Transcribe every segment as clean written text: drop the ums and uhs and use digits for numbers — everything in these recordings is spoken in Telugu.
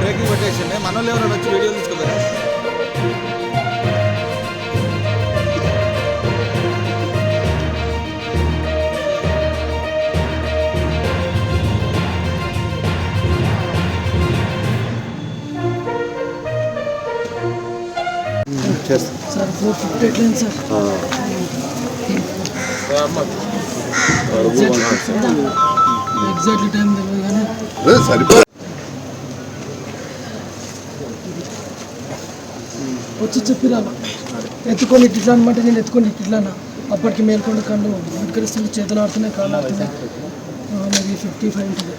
బ్రేకింగ్ పెట్టేసిండే మనోళ్ళు ఎవరైనా వచ్చి వీడియో తీసుకుంటారా? సార్ 450 ఎట్లేదు సార్ ఎగ్జాక్ట్లీ టైం తెలియదు కానీ సరిపోయి వచ్చి చెప్పిరా ఎత్తుకొని ఇట్లా అనమాట. నేను ఎత్తుకొని ఇట్లానా అప్పటికి మేల్కొండ కళ్ళు వికరిస్తుంది, చేతులు ఆడుతున్నాయి, కాళ్ళు ఆడుతున్నాయి. మరి 55 ఉంటుంది.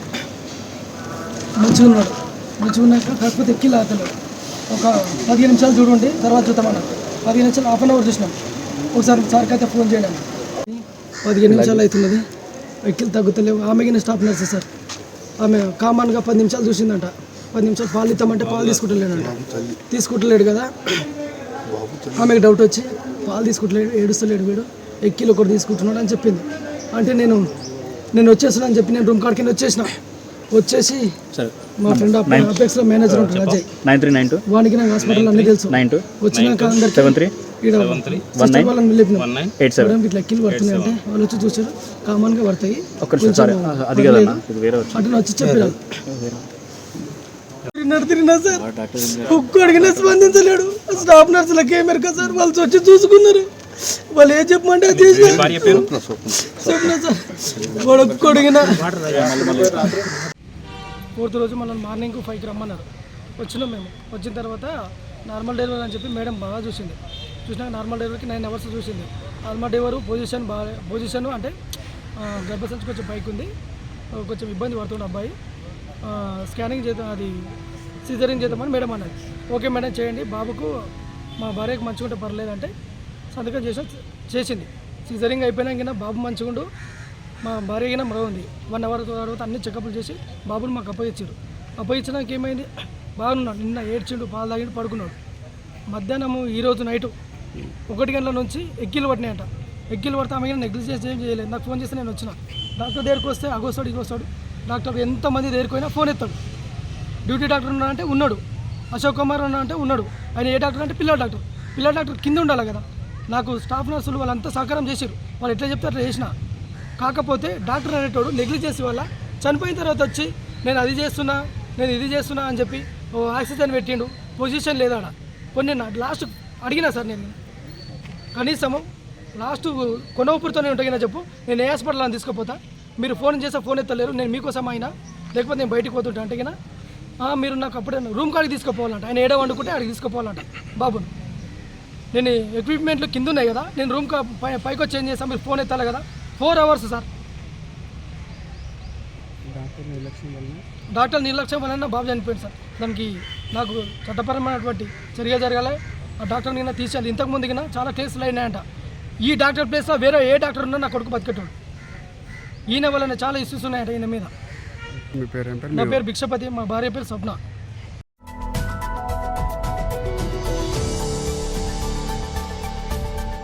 మంచిగా ఉన్నాడు, మంచిగా ఉన్నాక కాకపోతే ఎక్కి లాగలేదు. ఒక 15 నిమిషాలు చూడండి, తర్వాత చూద్దామన్నా. 15 నిమిషాలు హాఫ్ అన్ అవర్ చూసినాం. ఒకసారి సార్కి అయితే ఫోన్ చేయడం. 15 నిమిషాలు అవుతున్నది, ఎక్కిలు తగ్గుతలేవు. ఆమెకి స్టాప్ నర్స్ సార్. ఆమె కామన్గా 10 నిమిషాలు చూసిందంట. 10 నిమిషాలు పాలు ఇస్తామంటే పాలు తీసుకుంటలేడు కదా. ఆమెకు డౌట్ వచ్చి పాలు తీసుకుంటలేడు, ఏడుస్తలేడు వీడు, ఎక్కిలు ఒకటి తీసుకుంటున్నాడు అని చెప్పింది. అంటే నేను వచ్చేసాను అని చెప్పి నేను రూమ్ కాడికి వచ్చేసిన. వచ్చేసి మా ఫ్రెండ్ అపెక్స్లో మేనేజర్ ఉంటాడు అజయ్, 9392 వానికి నాకు హాస్పిటల్ అన్నీ తెలుసు. వచ్చినాక అందరికి వాళ్ళని వెళ్ళిపోయినాం. ఇట్లా ఎక్కిలు పడుతున్నాయి అంటే వాళ్ళు వచ్చి చూసారు, కామన్గా పడతాయి అంటే వచ్చి చెప్పారు. తిరిగినా సార్ ఒక్క అడిగినా స్పందించలేడు. స్టాఫ్ నర్సులకి ఏమేరు కదా సార్, వాళ్ళు వచ్చి చూసుకున్నారు. వాళ్ళు ఏం చెప్పమంటే అది చెప్పిన సార్. వాడు ఒక్క అడిగినా 4th రోజు మనం మార్నింగ్ 5కి రమ్మన్నారు. వచ్చినాం మేము. వచ్చిన తర్వాత నార్మల్ డెలివరీ అని చెప్పి మేడం బాగా చూసింది. చూసినాక నార్మల్ డెలివరీకి 9 అవర్స్ చూసింది. నార్మల్ డెలివరీ పొజిషన్ అంటే గర్భసంచి కొంచెం పైకి ఉంది, కొంచెం ఇబ్బంది పడుతుంది అబ్బాయి. స్కానింగ్ చేద్దాం, అది సిజరింగ్ చేద్దామని మేడం అన్నది. ఓకే మేడం చేయండి, బాబుకు మా భార్యకు మంచిగా ఉంటే పర్లేదంటే సంతకం చేసింది. సిజరింగ్ అయిపోయినాక బాబు మంచిగా ఉండు, మా భార్య అయినా మరో ఉంది. 1 అవర్ తర్వాత అన్ని చెకప్లు చేసి బాబుని మాకు అప్పగించారు. అప్పగించినాక ఏమైంది, బాగున్నాడు. నిన్న ఏడ్చిండు, పాలు తాగిండు, పడుకున్నాడు. మధ్యాహ్నం ఈరోజు నైటు 1 గంటల నుంచి ఎక్కిలు పట్టినాయంట. ఎక్కిలు పడితే ఆమె నెగ్లిజెన్స్ ఏం చేయలేదు. నాకు ఫోన్ చేస్తే నేను వచ్చిన. డాక్టర్ దగ్గరికి వస్తే అగొస్తాడు ఇగొస్తాడు. డాక్టర్ ఎంతమంది దగ్గరిపోయినా ఫోన్ ఎత్తాడు. డ్యూటీ డాక్టర్ ఉన్నాడంటే ఉన్నాడు, అశోక్ కుమార్ ఉన్నాడంటే ఉన్నాడు. ఆయన ఏ డాక్టర్ అంటే పిల్లల డాక్టర్ కింద ఉండాలి కదా. నాకు స్టాఫ్ నర్సులు వాళ్ళంతా సహకారం చేశారు, వాళ్ళు ఎట్లా చెప్తే అట్లా చేసిన. కాకపోతే డాక్టర్ అనేటోడు నెగ్లిజెన్స్ వల్ల చనిపోయిన తర్వాత వచ్చి నేను అది చేస్తున్నా, నేను ఇది చేస్తున్నా అని చెప్పి ఆక్సిజన్ పెట్టిండు. పొజిషన్ లేదాడ. కొన్ని లాస్ట్ అడిగినా సార్, నేను కనీసము లాస్ట్ కొనవపురితోనే ఉంటాయినా చెప్పు, నేను ఏ హాస్పిటల్ అని తీసుకుపోతా, మీరు ఫోన్ చేస్తే ఫోన్ ఎత్తలేరు, నేను మీకోసం అయినా లేకపోతే నేను బయటికి పోతుంటా అంటే కినా మీరు నాకు అప్పుడే రూమ్ కాడికి తీసుకుపోవాలంట. ఆయన ఏడో వండుకుంటే అక్కడికి తీసుకుపోవాలంట బాబుని. నేను ఎక్విప్మెంట్లు కింద ఉన్నాయి కదా, నేను రూమ్ పైకి వచ్చి ఏం చేస్తాను, మీరు ఫోన్ ఎత్తాలి కదా. 4 అవర్స్ సార్. డాక్టర్ నిర్లక్ష్యం వలన బాబు చనిపోయింది సార్. దానికి నాకు చట్టపరమైనటువంటి చర్య జరగాలి. ఆ డాక్టర్ నిన్న తీసేయాలి. ఇంతకుముందు కింద చాలా కేసులు అయినాయంట. ఈ డాక్టర్ ప్లేస్లో వేరే ఏ డాక్టర్ ఉన్నా నా కొడుకు బతికెట్టాడు. ఈయన వలన చాలా ఇష్యూస్ ఉన్నాయంట ఈయన మీద. నా పేరు భిక్షపతి, మా భార్య పేరు స్వప్న.